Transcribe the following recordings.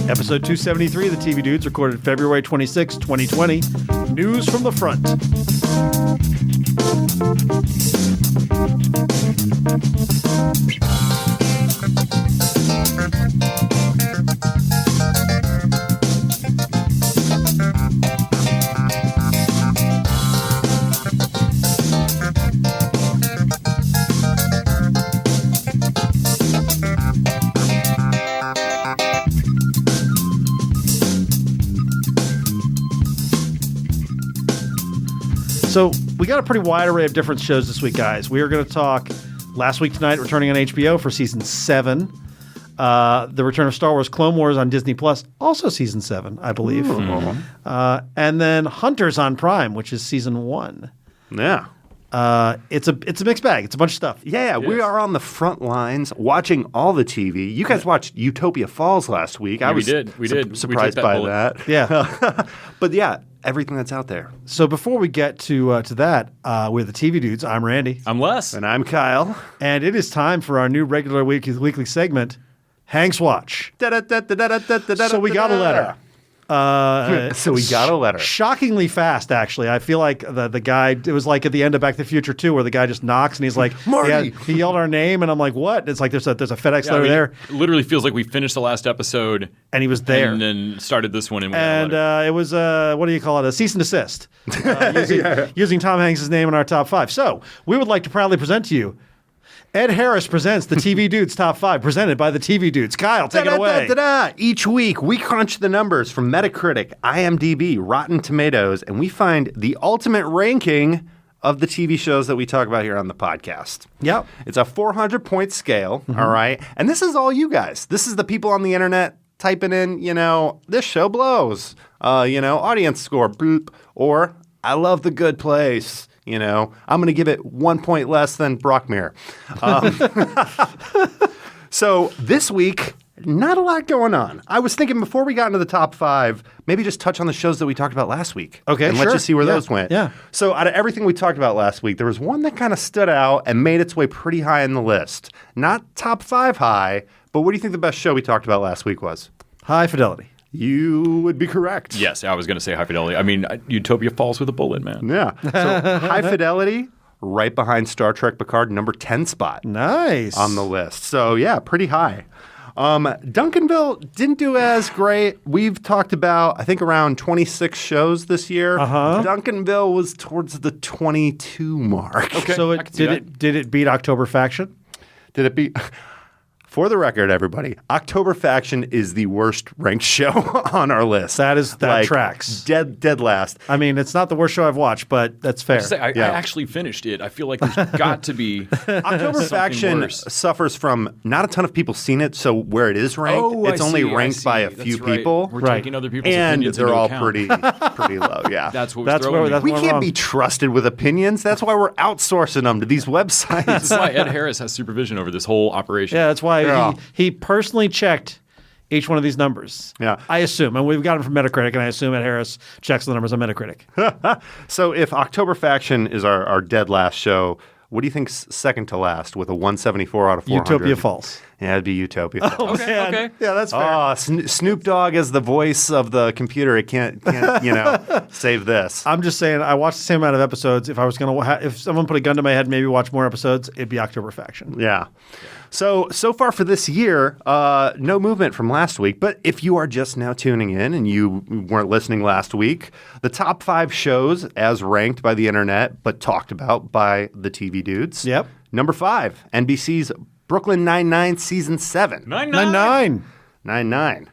Episode 273 of the TV Dudes, recorded February 26, 2020. News from the front. So we got a pretty wide array of different shows this week, guys. We are going to talk Last Week Tonight, returning on HBO for Season 7. The return of Star Wars Clone Wars on Disney+, also Season 7, I believe. And then Hunters on Prime, which is Season 1. Yeah. It's a mixed bag. It's a bunch of stuff. Yeah, we are on the front lines watching all the TV. You guys watched Utopia Falls last week. Yeah, we did. Surprised by that. Yeah. But yeah, everything that's out there. So before we get to that, we're the TV Dudes. I'm Randy. I'm Les. And I'm Kyle. And it is time for our new regular weekly segment, Hank's Watch. So we got a letter. Shockingly fast, actually. I feel like the guy, it was like at the end of Back to the Future 2 where the guy just knocks and he's like, Marty! He yelled our name and I'm like, what? It's like there's a FedEx letter there. It literally feels like we finished the last episode. And he was there. And then started this one. And it was, what do you call it? A cease and desist. Using Tom Hanks' name in our top 5. So we would like to proudly present to you Ed Harris presents the TV Dudes Top 5, presented by the TV Dudes. Kyle, take it away. Each week, we crunch the numbers from Metacritic, IMDb, Rotten Tomatoes, and we find the ultimate ranking of the TV shows that we talk about here on the podcast. Yep. It's a 400-point scale, all right? And this is all you guys. This is the people on the internet typing in, this show blows, audience score, bloop, or I love The Good Place. I'm going to give it 1 point less than Brockmere. So this week, not a lot going on. I was thinking before we got into the top 5, maybe just touch on the shows that we talked about last week. Okay, and sure. let's just see where those went. Yeah. So out of everything we talked about last week, there was one that kind of stood out and made its way pretty high in the list. Not top 5 high, but what do you think the best show we talked about last week was? High Fidelity. You would be correct. Yes, I was going to say High Fidelity. I mean, Utopia falls with a bullet, man. Yeah. So High Fidelity, right behind Star Trek Picard, number 10 spot. Nice. On the list. So yeah, pretty high. Duncanville didn't do as great. We've talked about, I think, around 26 shows this year. Duncanville was towards the 22 mark. Okay. So did it beat October Faction? Did it beat... For the record, everybody, October Faction is the worst ranked show on our list. That tracks. Dead last. I mean, it's not the worst show I've watched, but that's fair. I actually finished it. I feel like there's got to be October Faction worse. Suffers from not a ton of people seen it, so where it is ranked, it's only ranked by a few people. We're taking other people's and opinions they're into all account. pretty low. Yeah, that's what was throwing me. We can't be trusted with opinions. That's why we're outsourcing them to these websites. That's why Ed Harris has supervision over this whole operation. Yeah, that's why he personally checked each one of these numbers. Yeah. I assume. And we've got them from Metacritic, and I assume Ed Harris checks the numbers on Metacritic. So if October Faction is our dead last show, what do you think's second to last with a 174 out of 400? Utopia Falls. Yeah, it'd be Utopia Falls. Okay. Yeah, that's fair. Snoop Dogg as the voice of the computer. It can't save this. I'm just saying, I watched the same amount of episodes. If I was going to, if someone put a gun to my head, maybe watch more episodes, it'd be October Faction. Yeah. So far for this year, no movement from last week. But if you are just now tuning in and you weren't listening last week, the top 5 shows as ranked by the internet, but talked about by the TV Dudes. Yep. Number 5, NBC's Brooklyn Nine-Nine Season 7. 9-9.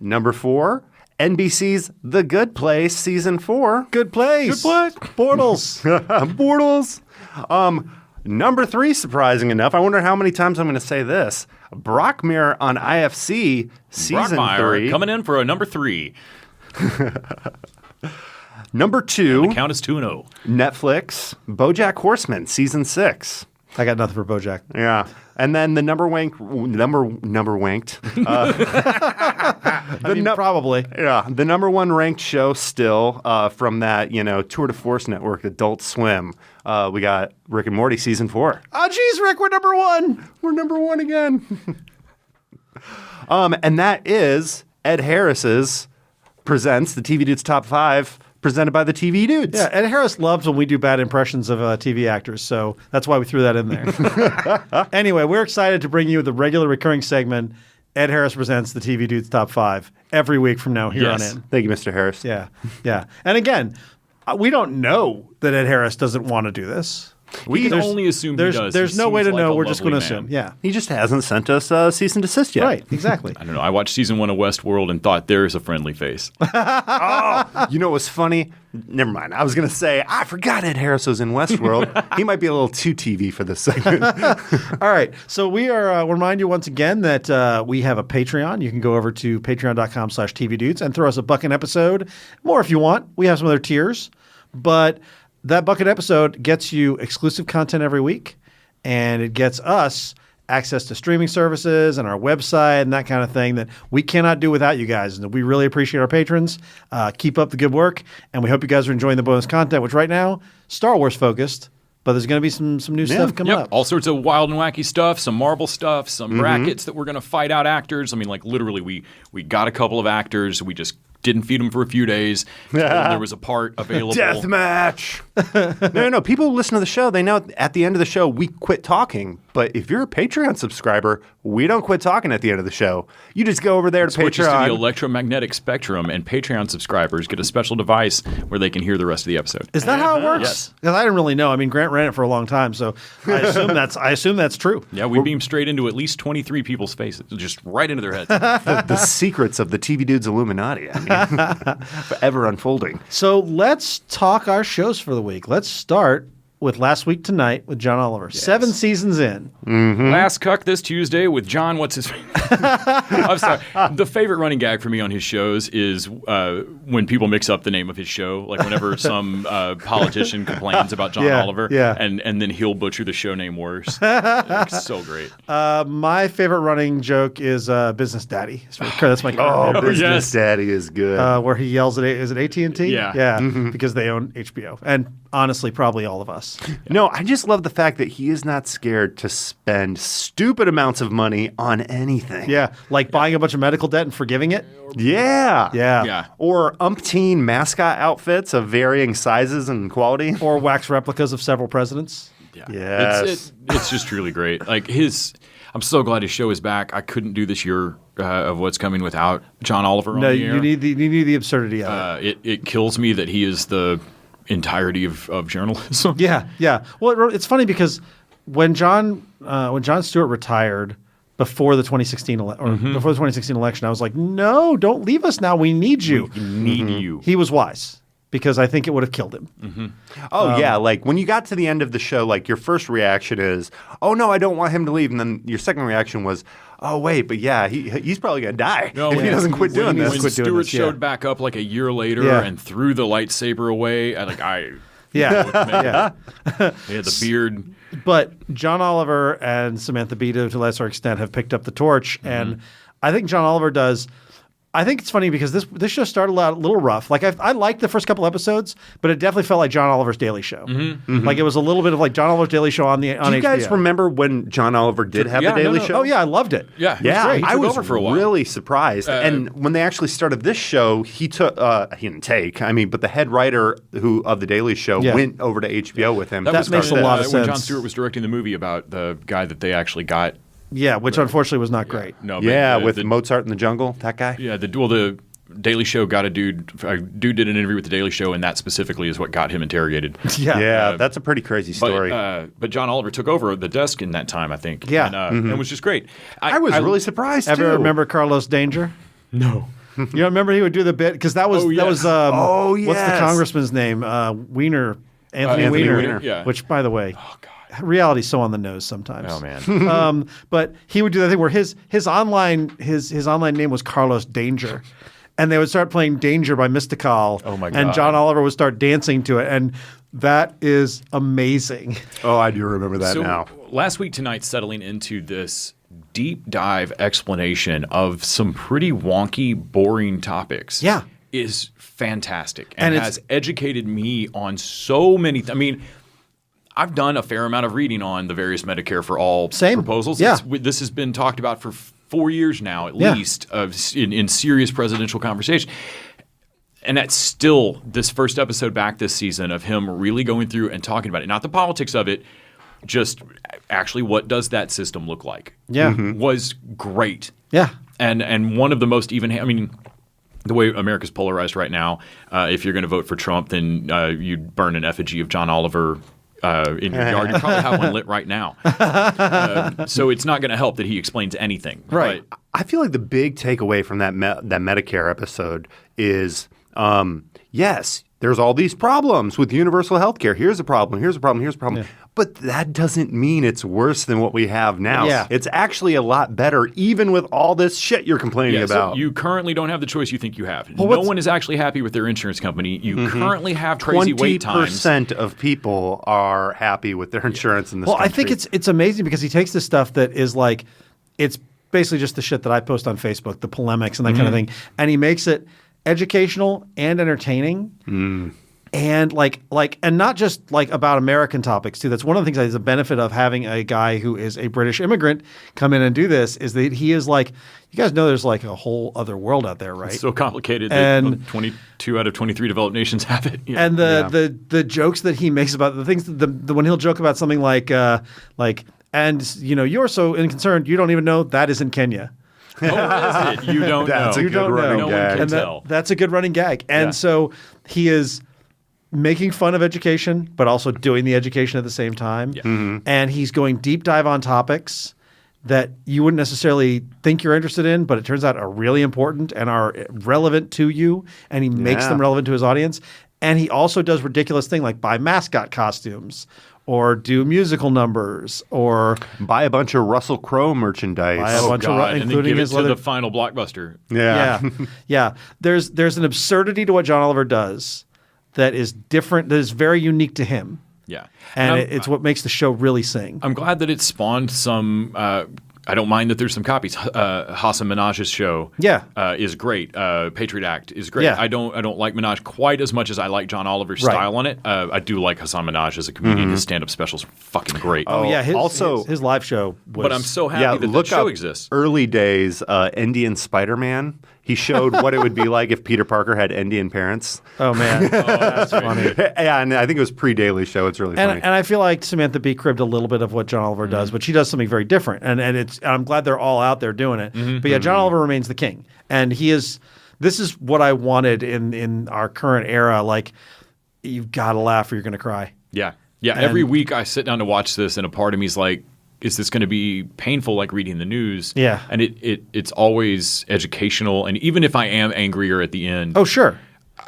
Number 4, NBC's The Good Place Season 4. Good place. Bortles. Bortles. Number 3, surprising enough, I wonder how many times I'm going to say this. Brockmere on IFC Season 3. Coming in for a number 3. Number 2. And the count is 2-0. Netflix, BoJack Horseman Season 6. I got nothing for BoJack. Yeah. And then the number wanked Probably. Yeah, the number one ranked show still from that, Tour de Force network, Adult Swim. We got Rick and Morty season 4. Oh, geez, Rick, we're number one. We're number one again. And that is Ed Harris's Presents the TV Dudes Top 5, presented by the TV Dudes. Yeah, Ed Harris loves when we do bad impressions of TV actors, so that's why we threw that in there. Anyway, we're excited to bring you the regular recurring segment, Ed Harris Presents the TV Dudes Top 5, every week from now here on in. Thank you, Mr. Harris. Yeah, yeah. And again, we don't know that Ed Harris doesn't want to do this. We can only assume he does. There's He no way to seems like know. a We're just going to lovely assume. man. Yeah. He just hasn't sent us cease and desist yet. Right, exactly. I don't know. I watched season 1 of Westworld and thought there's a friendly face. You know what's funny? Never mind. I was going to say, I forgot Ed Harris was in Westworld. He might be a little too TV for this segment. All right. So we'll remind you once again that we have a Patreon. You can go over to patreon.com/tvdudes and throw us $1 an episode. More if you want. We have some other tiers. But that bucket episode gets you exclusive content every week, and it gets us access to streaming services and our website and that kind of thing that we cannot do without you guys. And we really appreciate our patrons. Keep up the good work, and we hope you guys are enjoying the bonus content, which right now, Star Wars focused, but there's going to be some new stuff coming up. All sorts of wild and wacky stuff, some Marvel stuff, some brackets that we're going to fight out actors. I mean, like literally we got a couple of actors. We just didn't feed them for a few days. There was a part available. Death match. No. People who listen to the show, they know at the end of the show, we quit talking. But if you're a Patreon subscriber, we don't quit talking at the end of the show. You just go over there to Switches to Patreon. the electromagnetic spectrum, and Patreon subscribers get a special device where they can hear the rest of the episode. Is that how it works? Yes. Because I didn't really know. I mean, Grant ran it for a long time, so I assume that's true. Yeah, we beam straight into at least 23 people's faces, just right into their heads. The secrets of the TV Dudes Illuminati. I mean, forever unfolding. So let's talk our shows for the week. Let's start with Last Week Tonight with John Oliver. 7 seasons in. Last Cuck this Tuesday with John. What's his? I'm sorry. The favorite running gag for me on his shows is when people mix up the name of his show. Like whenever some politician complains about John Oliver, and then he'll butcher the show name worse. It's so great. My favorite running joke is Business Daddy. That's my favorite. Business Daddy is good. Where he yells at is it AT&T? Yeah. Because they own HBO, and honestly, probably all of us. No, I just love the fact that he is not scared to spend stupid amounts of money on anything. Yeah, like buying a bunch of medical debt and forgiving it. Yeah. Or umpteen mascot outfits of varying sizes and quality. Or wax replicas of several presidents. Yeah. Yes. It's just really great. Like I'm so glad his show is back. I couldn't do this year of What's Coming without John Oliver on the air. You need the absurdity of it. It kills me that he is the entirety of journalism. Yeah. Well, it's funny because when Jon Stewart retired before the 2016 before the 2016 election, I was like, no, don't leave us now. We need you. We need you. He was wise because I think it would have killed him. Oh, yeah. Like when you got to the end of the show, like your first reaction is, oh, no, I don't want him to leave. And then your second reaction was, oh, wait, but yeah, he's probably going to die if he doesn't quit doing this. When Stewart showed back up like a year later and threw the lightsaber away, he had the beard. But John Oliver and Samantha Bee, to a lesser extent, have picked up the torch. And I think John Oliver does. I think it's funny because this show started out a little rough. Like I liked the first couple episodes, but it definitely felt like John Oliver's Daily Show. Like it was a little bit of like John Oliver's Daily Show on HBO. Do you guys remember when John Oliver did have the Daily Show? Oh yeah, I loved it. Yeah, I was over for a while. really surprised. And when they actually started this show, he took he didn't take. I mean, but the head writer of the Daily Show went over to HBO with him. That makes a lot of sense. When Jon Stewart was directing the movie about the guy that they actually got. Yeah, which unfortunately was not great. No, with Mozart in the Jungle, that guy. Yeah, the Daily Show got a dude did an interview with the Daily Show, and that specifically is what got him interrogated. That's a pretty crazy story. But John Oliver took over the desk in that time, I think. Yeah. And it was just great. I was really surprised, Ever too. remember Carlos Danger? No. You don't remember he would do the bit? Because that was what's the congressman's name? Weiner. Anthony Weiner. Yeah. Which, by the way, reality's so on the nose sometimes. Oh man. But he would do that thing where his online name was Carlos Danger. And they would start playing Danger by Mystical. Oh my God. And John Oliver would start dancing to it. And that is amazing. Oh, I do remember that now. Last Week Tonight, settling into this deep dive explanation of some pretty wonky, boring topics. Yeah. Is fantastic and And has educated me on so many. I mean, I've done a fair amount of reading on the various Medicare for All Same. proposals. Yeah. This has been talked about for 4 years now, at Yeah. least, in serious presidential conversation. And that's still this first episode back this season of him really going through and talking about it. Not the politics of it, just actually what does that system look like. Yeah. Was great. Yeah. And one of the most even – I mean – the way America's polarized right now, if you're going to vote for Trump, then you'd burn an effigy of John Oliver in your yard. You probably have one lit right now. So it's not going to help that he explains anything. Right. But I feel like the big takeaway from that Medicare episode is, yes, there's all these problems with universal health care. Here's a problem, here's a problem, here's a problem. Yeah. But that doesn't mean it's worse than what we have now. Yeah. It's actually a lot better, even with all this shit you're complaining about. So you currently don't have the choice you think you have. No one is actually happy with their insurance company. You currently have crazy wait times. 20% of people are happy with their insurance in this country. I think it's amazing because he takes this stuff that is like, it's basically just the shit that I post on Facebook, the polemics and that kind of thing, and he makes it educational and entertaining. And and not just like about American topics too. That's one of the things that is a benefit of having a guy who is a British immigrant come in and do this is that he is like, you guys know there's like a whole other world out there, right? It's so complicated And that 22 out of 23 developed nations have it. Yeah. And the jokes that he makes about the things that when he'll joke about something like and you know you're so inconcerned you don't even know that is in Kenya. Oh, what is it? You don't That's know. a good running No one gag. can And tell. that's a good running gag. And so he is making fun of education, but also doing the education at the same time. Yeah. And he's going deep dive on topics that you wouldn't necessarily think you're interested in, but it turns out are really important and are relevant to you. And he makes them relevant to his audience. And he also does ridiculous things like buy mascot costumes or do musical numbers or buy a bunch of Russell Crowe merchandise. Buy a bunch of God. And then including give it his to leather. the final blockbuster. Yeah. Yeah. There's an absurdity to what John Oliver does that is different, that is very unique to him. Yeah. And it's what makes the show really sing. I'm glad that it spawned some. I don't mind that there's some copies. Hassan Minaj's show, is great. Patriot Act is great. Yeah. I don't like Minaj quite as much as I like John Oliver's style on it. I do like Hassan Minaj as a comedian. His stand-up specials are fucking great. Oh yeah, also- his live show was. But I'm so happy that look that show up exists. Early days, Indian Spider-Man. He showed what it would be like if Peter Parker had Indian parents. Oh man, that's funny. Yeah, and I think it was pre-Daily Show. It's really funny. And I feel like Samantha Bee cribbed a little bit of what John Oliver does, but she does something very different. And I'm glad they're all out there doing it. But yeah, John Oliver remains the king, and he is. This is what I wanted in our current era. Like, you've got to laugh or you're going to cry. Yeah. Every week I sit down to watch this, and a part of me is like, is this going to be painful like reading the news? Yeah. And it's always educational. And even if I am angrier at the end, Oh sure.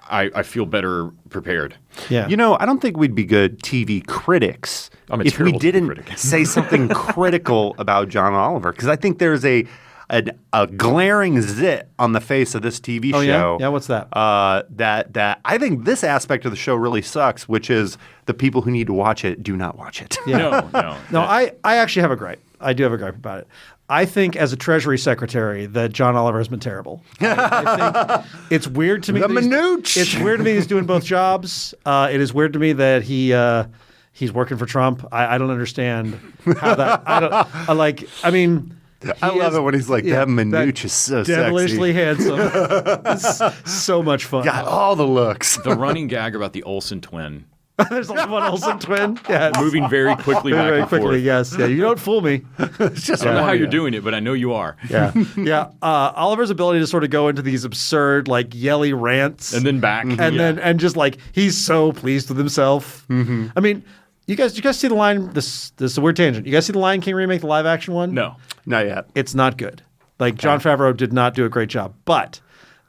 I feel better prepared. Yeah. You know, I don't think we'd be good TV critics I'm a if we terrible TV didn't critic. say something critical about John Oliver, because I think there's a glaring zit on the face of this TV Oh show. yeah. What's that? That I think this aspect of the show really sucks, which is the people who need to watch it do not watch it. No. No, I actually have a gripe. I do have a gripe about it. I think as a Treasury Secretary that John Oliver has been terrible. I think it's weird to me. The that he's- Manooch! It's weird to me he's doing both jobs. It is weird to me that he's working for Trump. I don't understand how that. I mean. I love it when he's like, that Manooch is so devilishly sexy. handsome. It's so much fun. Got all the looks. The running gag about the Olsen twin There's only one Olsen twin. Yeah, moving very quickly back very and quickly. forth. Yes. Yeah. You don't fool me. It's just I don't know how funny. you're doing it, but I know you are. Yeah. Yeah. Oliver's ability to sort of go into these absurd, like yelly rants, And then back. and just like he's so pleased with himself. Mm-hmm. I mean, you guys see the line? This is a weird tangent. You guys see the Lion King remake, the live action one? No. Not yet. It's not good. Like Jon Favreau did not do a great job, but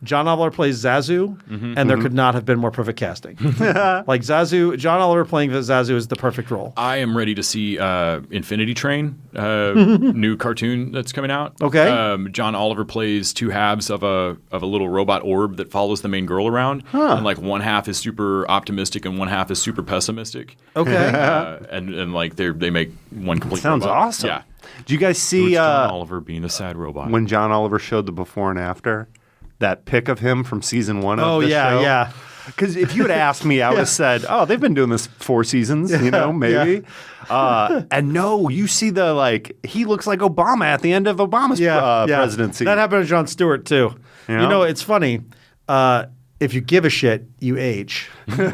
John Oliver plays Zazu, and there could not have been more perfect casting. Like Zazu, John Oliver playing Zazu is the perfect role. I am ready to see Infinity Train, new cartoon that's coming out. Okay. John Oliver plays two halves of a little robot orb that follows the main girl around, and like one half is super optimistic and one half is super pessimistic. Okay. And like they make one complete. Sounds robot. awesome. Yeah. Do you guys So see it's John Oliver being the sad robot? when John Oliver showed the before and after? That pic of him from season 1 of the show? yeah. Because if you had asked me, I would have said, "Oh, they've been doing this 4 seasons, maybe." And no, you see he looks like Obama at the end of Obama's presidency. That happened to Jon Stewart too. Yeah. You know, it's funny. If you give a shit, you age. Turns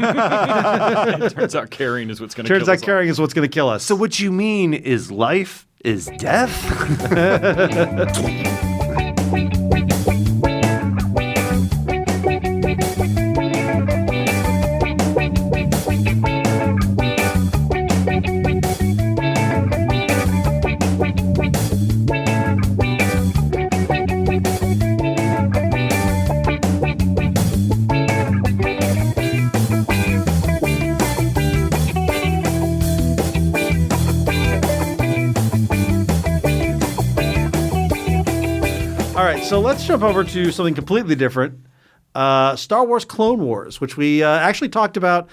out caring is what's going to kill us. Turns out caring is what's going to kill us. So what you mean is life is death? All right, so let's jump over to something completely different. Star Wars Clone Wars, which we actually talked about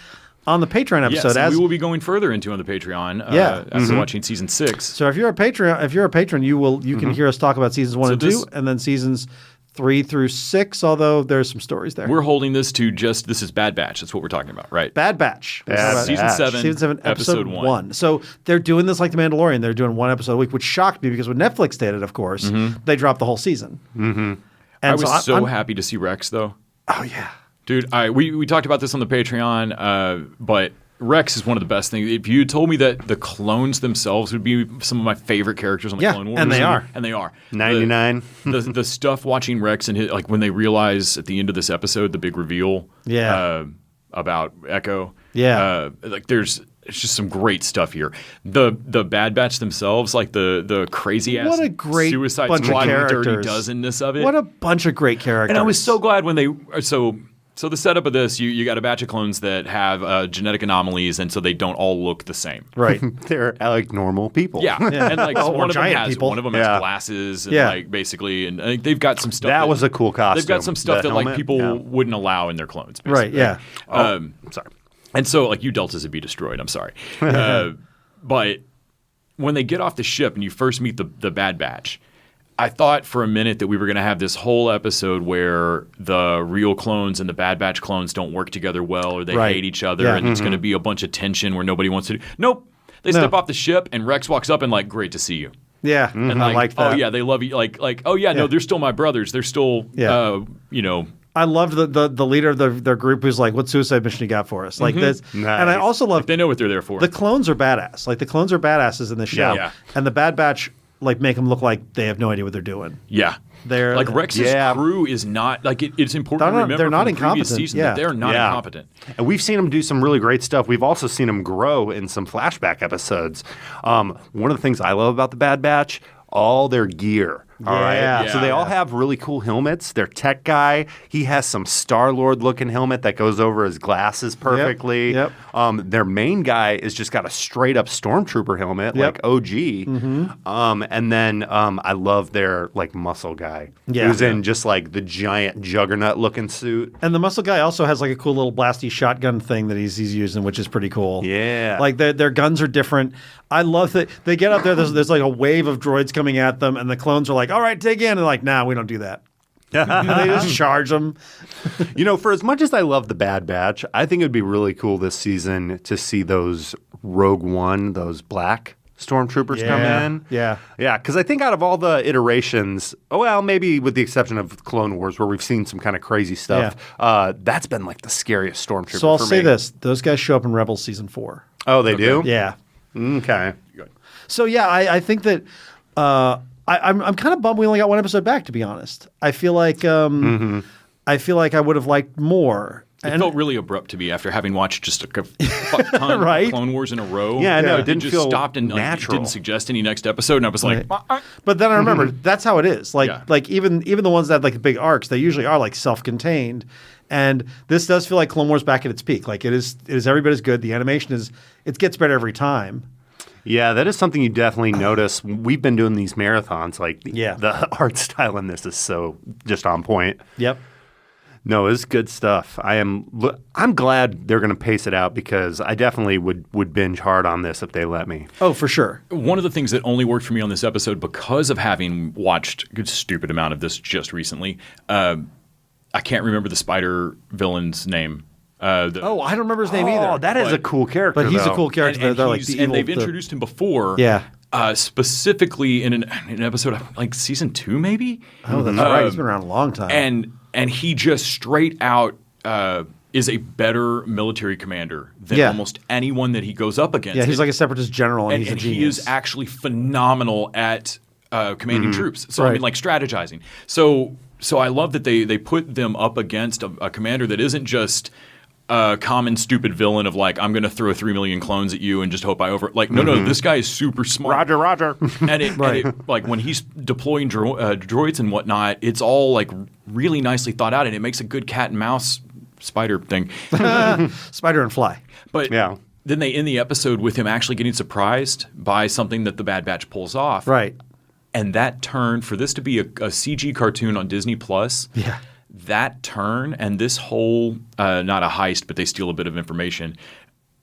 on the Patreon episode. Yes, and we will be going further into on the Patreon after watching season 6. So if you're a patron, you can hear us talk about seasons 1 and 2, and then seasons 3 through 6. Although there's some stories there. We're holding this to this is Bad Batch. That's what we're talking about, right? Bad Batch. Season 7, Season 7, episode 1. So they're doing this like The Mandalorian. They're doing one episode a week, which shocked me because when Netflix did it, of course, they dropped the whole season. Mm-hmm. I was so happy to see Rex, though. Oh, yeah. Dude, we talked about this on the Patreon, but Rex is one of the best things. If you told me that the clones themselves would be some of my favorite characters on the Clone Wars. And they are. And they are. 99. The stuff watching Rex and like when they realize at the end of this episode, the big reveal about Echo. Yeah. It's just some great stuff here. The Bad Batch themselves, like the crazy ass What a great Suicide bunch of Squad characters. Dirty Dozenness of it. What a bunch of great characters. And I was so glad when they so the setup of this, you got a batch of clones that have genetic anomalies, and so they don't all look the same. Right. They're like normal people. Yeah, and like Or one of them giant has people. one of them has glasses, and like basically, and I think they've got some stuff. That was a cool costume. They've got some stuff The that like helmet, people wouldn't allow in their clones. Basically. Right, yeah. Sorry. And so, like, you Deltas would be destroyed. I'm sorry. But when they get off the ship and you first meet the Bad Batch, I thought for a minute that we were going to have this whole episode where the real clones and the Bad Batch clones don't work together well, or they hate each other, and it's going to be a bunch of tension where nobody wants to do. Nope. They step off the ship, and Rex walks up and like, great to see you. Yeah, And I like that. Oh, yeah, they love you. Like, oh, yeah, no, they're still my brothers. They're still, I loved the leader of their group who's like, "What suicide mission you got for us?" Like this, Nice. and I also love they know what they're there for. the clones are badass. Like the clones are badasses in this show, Yeah. and the Bad Batch like make them look like they have no idea what they're doing. Yeah. They're like Rex's crew is not like it's important to remember they're not from the previous incompetent. season Yeah. that they're not incompetent. And we've seen them do some really great stuff. We've also seen them grow in some flashback episodes. One of the things I love about the Bad Batch, all their gear. All right. Yeah. So they all have really cool helmets. Their tech guy, he has some Star-Lord looking helmet that goes over his glasses perfectly. Yep. Their main guy is just got a straight up Stormtrooper helmet, like OG. And then I love their like muscle guy, who's in just like the giant juggernaut looking suit. And the muscle guy also has like a cool little blasty shotgun thing that he's using, which is pretty cool. Yeah. Like their guns are different. I love that they get up there. There's like a wave of droids coming at them, and the clones are like, "All right, dig in." And like, "Nah, we don't do that." And they just charge them. You know, for as much as I love the Bad Batch, I think it would be really cool this season to see those Rogue One, those black stormtroopers come in. Yeah. Yeah, because I think out of all the iterations, maybe with the exception of Clone Wars where we've seen some kind of crazy stuff, that's been like the scariest stormtrooper So I'll for say me. this. Those guys show up in Rebels Season 4. Oh, they do? Yeah. Okay. So yeah, I think that I'm kind of bummed we only got one episode back. To be honest, I feel like I would have liked more. It felt really abrupt to me after having watched just a fuck ton Right? of Clone Wars in a row. Yeah, I know. It didn't just feel stopped and natural. didn't suggest any next episode, and I was like, But then I remember that's how it is. Like Yeah. like even the ones that have like the big arcs, they usually are like self-contained. And this does feel like Clone Wars back at its peak. Like it is every bit as good. The animation it gets better every time. Yeah, that is something you definitely notice. We've been doing these marathons. Like Yeah. the art style in this is so just on point. Yep. No, it's good stuff. I'm glad they're going to pace it out because I definitely would binge hard on this if they let me. Oh, for sure. one of the things that only worked for me on this episode because of having watched a stupid amount of this just recently, I can't remember the spider villain's name. I don't remember his name either. Oh, that is a cool character. But he's a though. cool character. And They're like he's- the and evil, they've introduced him before. Yeah. Specifically in an episode of like season 2, maybe. Oh, that's right. He's been around a long time. And he just straight out is a better military commander than Yeah. almost anyone that he goes up against. yeah, he's like a separatist general, and, and, he's a and genius. he is actually phenomenal at commanding troops. So I Right. mean, like strategizing. So I love that they put them up against a commander that isn't just a common stupid villain of like, I'm going to throw 3 million clones at you and just hope I over. Like, no, this guy is super smart. Roger. And it, like when he's deploying droids and whatnot, it's all like really nicely thought out, and it makes a good cat and mouse spider thing. Spider and Fly. But Yeah. then they end the episode with him actually getting surprised by something that the Bad Batch pulls off. Right. And that turn, for this to be a CG cartoon on Disney Plus, Yeah. that turn and this whole, not a heist, but they steal a bit of information,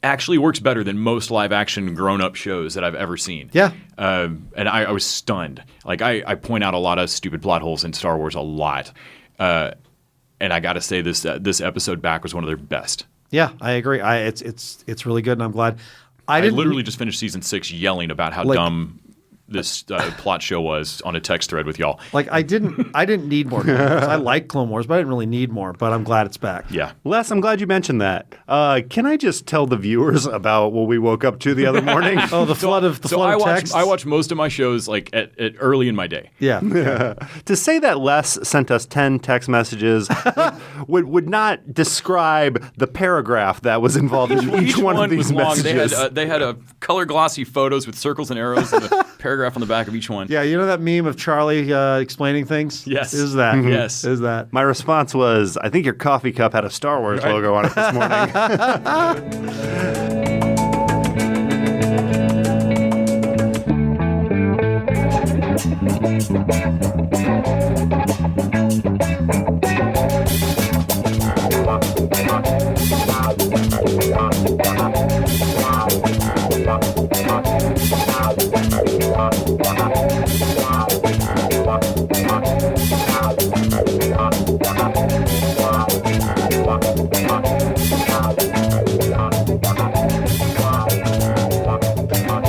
actually works better than most live action grown up shows that I've ever seen. Yeah. And I was stunned. Like I point out a lot of stupid plot holes in Star Wars a lot. And I got to say this episode back was one of their best. Yeah, I agree. It's really good, and I'm glad. I didn't literally just finished season 6 yelling about how dumb this plot show was on a text thread with y'all. like I didn't need more Clone Wars. I like Clone Wars, but I didn't really need more. But I'm glad it's back. Yeah. Les, I'm glad you mentioned that. Can I just tell the viewers about what we woke up to the other morning? Oh, the flood of texts. I watch most of my shows like at early in my day. Yeah. To say that Les sent us 10 text messages would not describe the paragraph that was involved in each one of these was long. messages. They had a color glossy photos with circles and arrows and a paragraph on the back of each one. Yeah, you know that meme of Charlie explaining things? Yes. Is that? Yes. Is that? My response was, I think your coffee cup had a Star Wars logo on it this morning.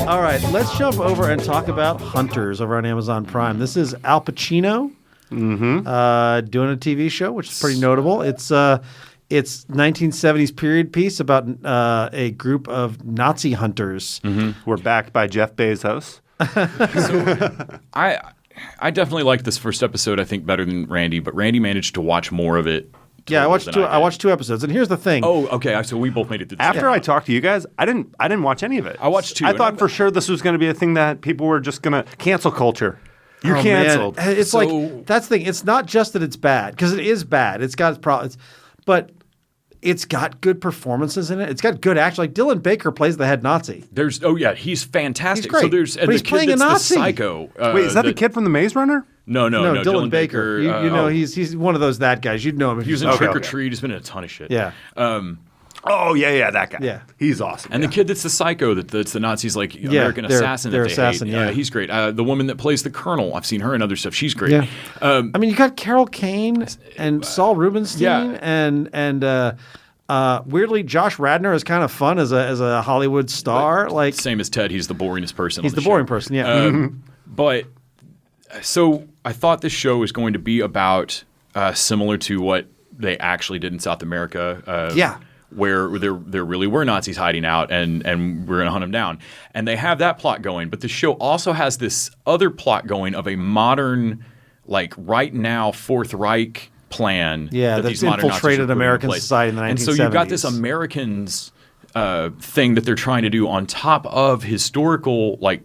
All right, let's jump over and talk about Hunters over on Amazon Prime. This is Al Pacino doing a TV show, which is pretty notable. It's 1970s period piece about a group of Nazi hunters. We're backed by Jeff Bezos. I definitely liked this first episode, I think, better than Randy, but Randy managed to watch more of it. Yeah, I total watched than two. did. I watched 2 episodes, and here's the thing. Oh, okay. So we both made it to the After I talked to you guys, I didn't watch any of it. I watched 2. I and thought I'm- for sure this was going to be a thing that people were just going to cancel culture. You're Oh, canceled. Man. It's So- like that's the thing. It's not just that it's bad, because it is bad. It's got its problems, but it's got good performances in it. It's got good action. Like Dylan Baker plays the head Nazi. He's fantastic. He's great. So there's But the he's kid playing a that's Nazi. the psycho. Wait, is that the kid from the Maze Runner? No, Dylan Baker. You know, oh, he's one of those that guys. You'd know him if he was in you Trick or okay. Treat. He's been in a ton of shit. Yeah. Oh, yeah, that guy. Yeah. He's awesome. And the kid that's the psycho, that's the Nazis, like American their assassin that they assassin, hate. yeah. He's great. The woman that plays the Colonel, I've seen her in other stuff. She's great. Yeah. I mean, you got Carol Kane and Saul Rubenstein, Yeah. and weirdly, Josh Radnor is kind of fun as a Hollywood star. Like Same as Ted, he's the boringest person. he's on the the boring show. person. Yeah. But so I thought this show was going to be about similar to what they actually did in South America. Yeah. Where there really were Nazis hiding out, and we're going to hunt them down. And they have that plot going. But the show also has this other plot going of a modern, like right now, Fourth Reich plan Yeah, that that's these modern Nazis infiltrated were putting in American place. society in the 1970s. And so you've got this Americans thing that they're trying to do on top of historical, like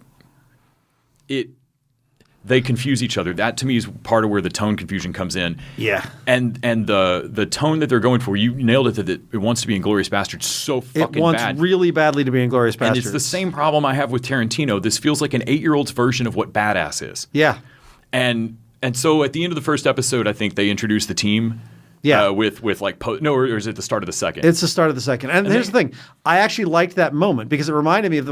they confuse each other. That to me is part of where the tone confusion comes in. Yeah. And the tone that they're going for, you nailed it, that it wants to be Inglourious Basterds so fucking It wants bad. really badly to be Inglourious Basterds. And it's the same problem I have with Tarantino. This feels like an 8-year-old's version of what badass is. Yeah. And so at the end of the first episode, I think they introduce the team. Yeah. With like or is it the start of the second? It's the start of the second. And here's the thing. I actually liked that moment because it reminded me of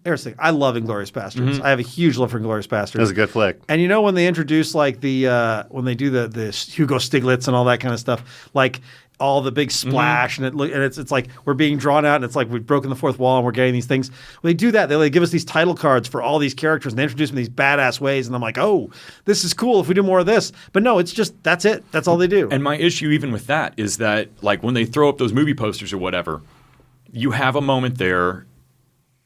here's the thing. I love Inglourious Basterds. I have a huge love for Inglourious Basterds. It was a good flick. And you know when they introduce like when they do the Hugo Stiglitz and all that kind of stuff, like all the big splash and it's like we're being drawn out and it's like we've broken the fourth wall and we're getting these things. When they do that, they give us these title cards for all these characters and they introduce them in these badass ways and I'm like, oh, this is cool if we do more of this. But no, it's just that's it. That's all they do. And my issue even with that is that like when they throw up those movie posters or whatever, you have a moment there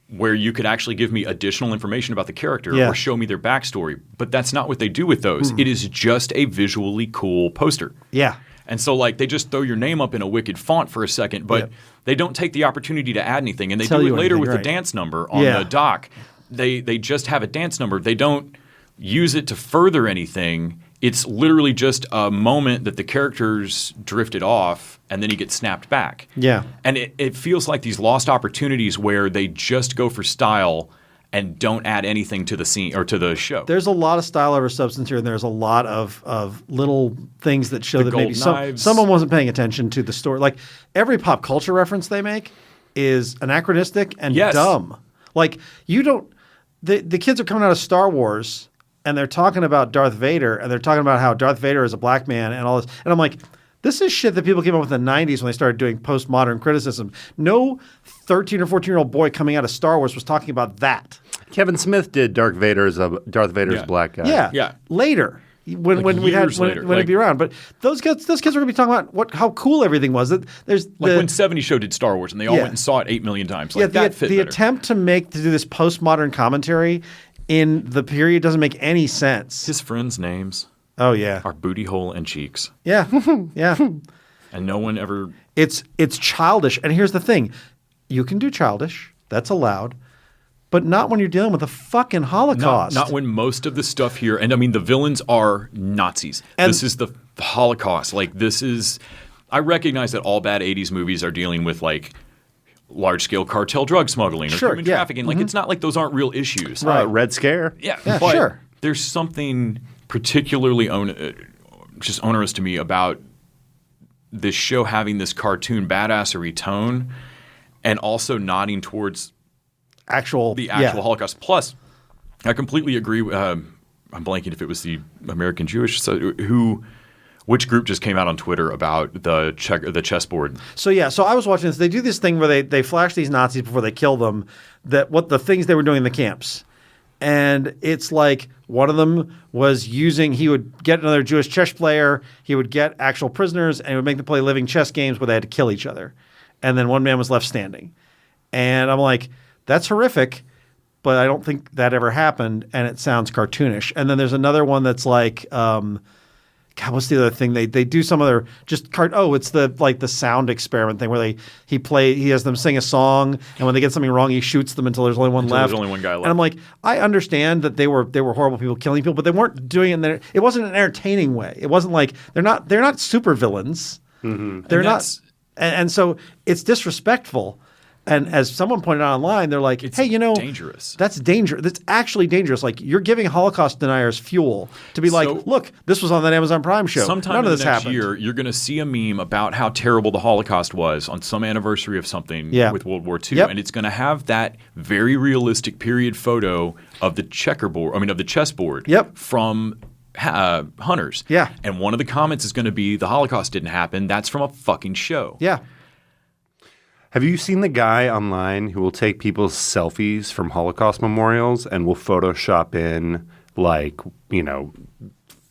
where you could actually give me additional information about the character or show me their backstory. But that's not what they do with those. It is just a visually cool poster. Yeah. And so, like, they just throw your name up in a wicked font for a second, but they don't take the opportunity to add anything. And they do it later with the dance number on the doc. They just have a dance number. They don't use it to further anything. It's literally just a moment that the characters drifted off, and then he gets snapped back. Yeah. And it feels like these lost opportunities where they just go for style and don't add anything to the scene or to the show. There's a lot of style over substance here, and there's a lot of little things that show that maybe someone wasn't paying attention to the story. Like every pop culture reference they make is anachronistic and dumb. Like you don't. The kids are coming out of Star Wars and they're talking about Darth Vader and they're talking about how Darth Vader is a black man and all this, and I'm like, this is shit that people came up with in the 90s when they started doing postmodern criticism. No 13 or 14-year-old boy coming out of Star Wars was talking about that. Kevin Smith did Darth Vader's black guy. Yeah. Later. When it'd be around. But those kids were gonna be talking about how cool everything was. That there's when 70 Show did Star Wars and they all went and saw it 8 million times. Like the attempt to do this postmodern commentary in the period doesn't make any sense. His friends' names. Oh yeah, are Booty Hole and Cheeks. Yeah, yeah. And no one ever. It's childish. And here's the thing: you can do childish. That's allowed. But not when you're dealing with the fucking Holocaust. Not when most of the stuff here, and I mean the villains are Nazis. And this is the Holocaust. Like this is, I recognize that all bad 80s movies are dealing with like large-scale cartel drug smuggling or human trafficking. Like it's not like those aren't real issues. Right. Red Scare. Yeah, but sure. There's something particularly just onerous to me about this show having this cartoon badassery tone and also nodding towards the actual Holocaust. Plus, I completely agree. I'm blanking if it was the American Jewish, which group just came out on Twitter about the chessboard. So I was watching this. They do this thing where they flash these Nazis before they kill them, what the things they were doing in the camps. And it's like one of them was he would get another Jewish chess player, he would get actual prisoners, and he would make them play living chess games where they had to kill each other. And then one man was left standing. And I'm like, that's horrific, but I don't think that ever happened, and it sounds cartoonish. And then there's another one that's like, God, what's the other thing? They do some other it's the sound experiment thing where he has them sing a song, and when they get something wrong, he shoots them until there's only one left. There's only one guy left. And I'm like, I understand that they were horrible people killing people, but they weren't doing it it wasn't an entertaining way. It wasn't like they're not super villains. Mm-hmm. They're not, and so it's disrespectful. And as someone pointed out online, they're like, hey, dangerous. That's dangerous. That's actually dangerous. Like you're giving Holocaust deniers fuel to be like, look, this was on that Amazon Prime show. Sometime in the next year, you're going to see a meme about how terrible the Holocaust was on some anniversary of something with World War II. Yep. And it's going to have that very realistic period photo of the chessboard from hunters. Yeah. And one of the comments is going to be, the Holocaust didn't happen. That's from a fucking show. Yeah. Have you seen the guy online who will take people's selfies from Holocaust memorials and will Photoshop in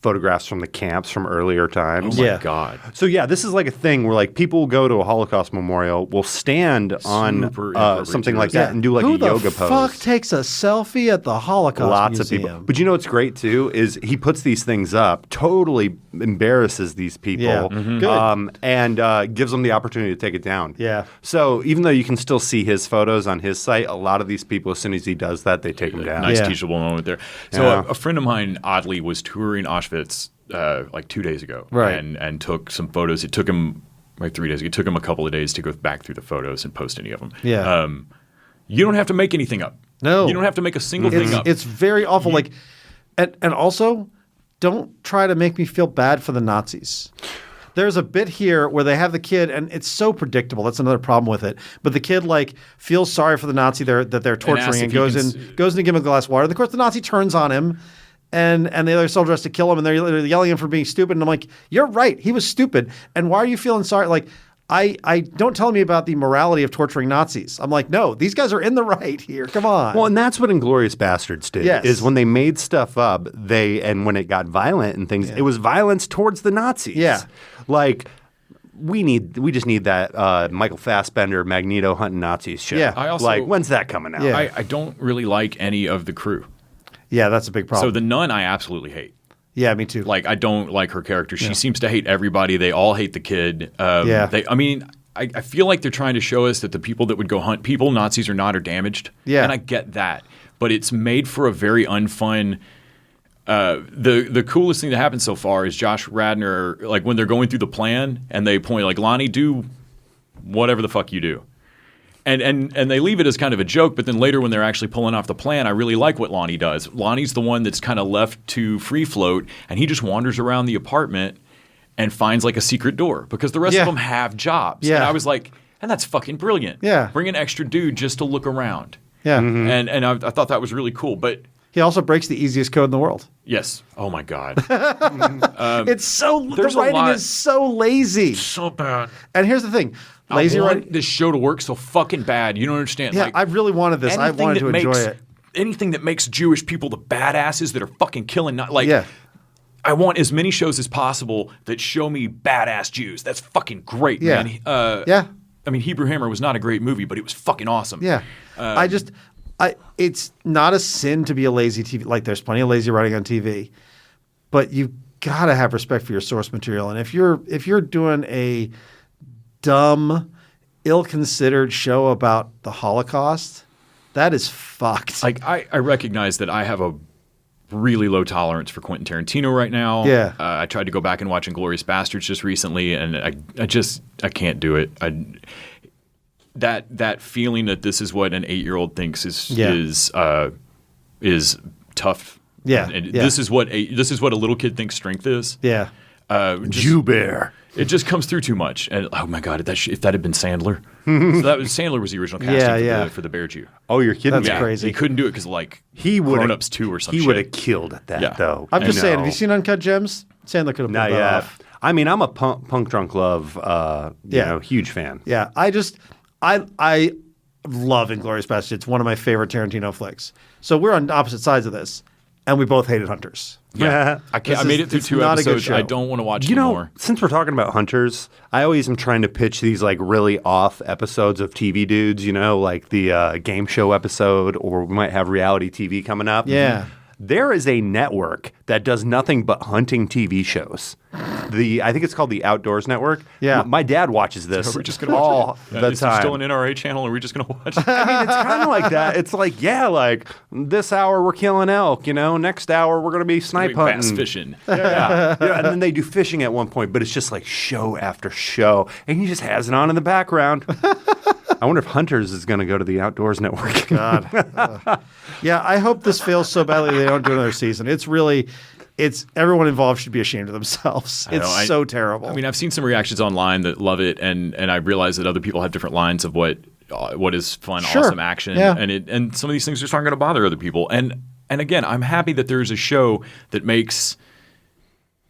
photographs from the camps from earlier times. Oh my Yeah. God. So yeah, this is like a thing where like people will go to a Holocaust memorial, will stand on Super something like rigorous. that and do like Who a the yoga fuck pose. takes a selfie at the Holocaust Lots Museum? of people. But you know what's great too is he puts these things up, totally embarrasses these people, Yeah. Good. and gives them the opportunity to take it down. Yeah. So even though you can still see his photos on his site, a lot of these people, as soon as he does that, they take them down. Nice Yeah. teachable moment there. So Yeah. a friend of mine, oddly, was touring Auschwitz like 2 days ago, Right. and took some photos. It took him like 3 days. It took him a couple of days to go back through the photos and post any of them. Yeah. You don't have to make anything up. No. You don't have to make a single thing up. It's very awful. Like, and also, don't try to make me feel bad for the Nazis. There's a bit here where they have the kid, and it's so predictable. That's another problem with it. But the kid like feels sorry for the Nazi that they're asks torturing, and if he goes can in to give him a glass of water. And of course, the Nazi turns on him, and the other soldier has to kill him, and they're yelling at him for being stupid. And I'm like, you're right, he was stupid. And why are you feeling sorry? Like, I don't tell me about the morality of torturing Nazis. I'm like, no, these guys are in the right here. Come on. Well, and that's what Inglourious Bastards did. Yes. Is when they made stuff up, and when it got violent and things, it was violence towards the Nazis. Yeah. Like we just need that Michael Fassbender Magneto hunting Nazis show. Yeah. I also- like when's that coming out? Yeah. I don't really like any of the crew. Yeah, that's a big problem. So the nun, I absolutely hate. Yeah, me too. Like, I don't like her character. She seems to hate everybody. They all hate the kid. Yeah. I feel like they're trying to show us that the people that would go hunt people, Nazis or not, are damaged. Yeah. And I get that. But it's made for a very unfun. The coolest thing that happened so far is Josh Radnor, like when they're going through the plan and they point, like, Lonnie, do whatever the fuck you do. And they leave it as kind of a joke, but then later when they're actually pulling off the plan, I really like what Lonnie does. Lonnie's the one that's kind of left to free float, and he just wanders around the apartment and finds like a secret door because the rest Yeah. of them have jobs. Yeah. And I was like, and that's fucking brilliant. Yeah. Bring an extra dude just to look around. yeah. And I thought that was really cool. But He also breaks the easiest code in the world. yes, oh my God. It's so the there's a writing lot- is so lazy. So bad. And here's the thing. Lazy I want writing. this show to work so fucking bad. You don't understand. Yeah, Like, I really wanted this. I anything wanted to that enjoy makes- it. Anything that makes Jewish people the badasses that are fucking killing, not like. Yeah. I want as many shows as possible that show me badass Jews. That's fucking great, Yeah. man. Yeah. I mean, Hebrew Hammer was not a great movie, but it was fucking awesome. Yeah. It's not a sin to be a lazy TV. Like, there's plenty of lazy writing on TV, but you gotta have respect for your source material. And if you're doing a dumb, ill-considered show about the Holocaust, that is fucked. Like, I recognize that I have a really low tolerance for Quentin Tarantino right now. Yeah. I tried to go back and watch Inglourious Bastards just recently, and I can't do it. That feeling that this is what an 8-year-old thinks is tough. Yeah, And yeah. This is what a little kid thinks strength is. yeah. Jew bear. It just comes through too much. And oh my God, if that had been Sandler, Sandler was the original casting for the Bear Jew. Oh, you're kidding That's me. crazy. He couldn't do it because like He would Grown Ups 2 or some He shit. would have killed at that Yeah. though. I'm just I saying, know. have you seen Uncut Gems? Sandler could have pulled Not that yet. off. I mean, I'm a punk drunk love, huge fan. Yeah, I love Inglourious Basterds. It's one of my favorite Tarantino flicks. So we're on opposite sides of this, and we both hated Hunters. Yeah, I This made it through it's 2 not a good episodes. show. I don't want to watch You know, anymore. since we're talking about hunters, I always am trying to pitch these like really off episodes of TV dudes, like the game show episode, or we might have reality TV coming up. Yeah. There is a network that does nothing but hunting TV shows. I think it's called the Outdoors Network. Yeah. My dad watches this We're just gonna all watch it. the Is there time. still an NRA channel? Are we just gonna watch it? I mean, it's kind of like that. It's like, like this hour we're killing elk, next hour we're going to be snipe hunting. Bass fishing. Yeah. And then they do fishing at one point, but it's just like show after show. And he just has it on in the background. I wonder if Hunters is going to go to the Outdoors Network. God. Yeah, I hope this fails so badly they don't do another season. It's everyone involved should be ashamed of themselves. It's so terrible. I mean, I've seen some reactions online that love it, and I realize that other people have different lines of what is fun, Sure. awesome action, Yeah. and some of these things just aren't going to bother other people. And again, I'm happy that there's a show that makes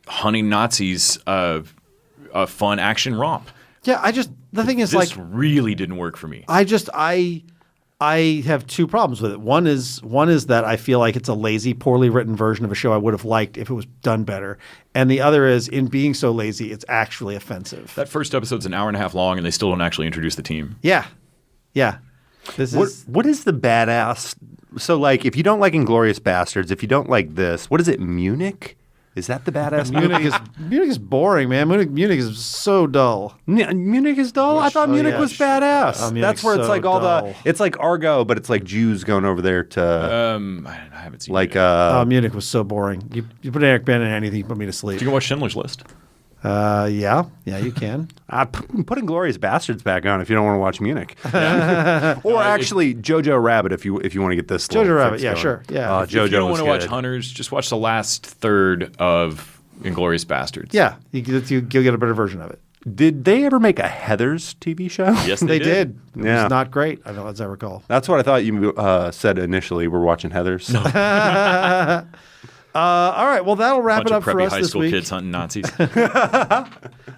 hunting Nazis a fun action romp. yeah, the thing is, This like, really didn't work for me. I I have two problems with it. One is that I feel like it's a lazy, poorly written version of a show I would have liked if it was done better. And the other is, in being so lazy, it's actually offensive. That first episode's an hour and a half long, and they still don't actually introduce the team. Yeah. What is the badass? So, like, if you don't like Inglourious Bastards, if you don't like this, what is it? Munich? Is that the badass? Munich is boring, man. Munich is so dull. Munich is dull. I thought Munich was badass. Munich That's where it's so like all dull. it's like Argo, but it's like Jews going over there to I haven't seen like it. Munich was so boring. You put Eric Bana in anything, you put me to sleep. You can watch Schindler's List. Yeah, you can. put Inglourious Bastards back on if you don't want to watch Munich. Or actually, Jojo Rabbit if you want to get this. Jojo Rabbit, fix yeah, going. sure, yeah. If you Jojo don't was want to watch good. Hunters, just watch the last third of Inglourious Bastards. Yeah, you'll get a better version of it. Did they ever make a Heathers TV show? Yes, They did. It Yeah. was not great, as I recall. That's what I thought you said initially. We're watching Heathers. All right, well, that'll wrap Bunch it of up for preppy us high this school week. kids hunting Nazis. Want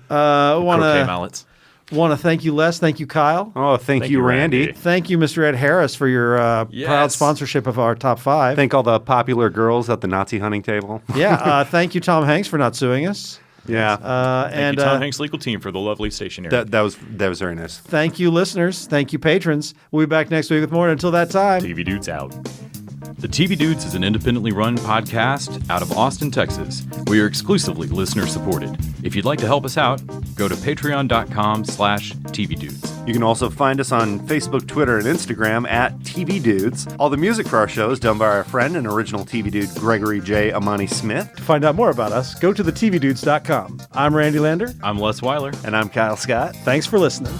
Croquet mallets. to thank you, Les. Thank you, Kyle. Oh, thank you, Randy. Thank you, Mr. Ed Harris, for your proud Yes. sponsorship of our top 5. Thank all the popular girls at the Nazi hunting table. Yeah, thank you, Tom Hanks, for not suing us. Yeah. Thank you, Tom Hanks' legal team, for the lovely stationery. That was very nice. Thank you, listeners. Thank you, patrons. We'll be back next week with more. Until that time. TV Dudes out. The TV Dudes is an independently run podcast out of Austin, Texas. We are exclusively listener supported. If you'd like to help us out, go to patreon.com/TV Dudes. You can also find us on Facebook, Twitter, and Instagram at TV Dudes. All the music for our show is done by our friend and original TV dude, Gregory J. Amani Smith. To find out more about us, go to thetvdudes.com. I'm Randy Lander. I'm Les Weiler. And I'm Kyle Scott. Thanks for listening.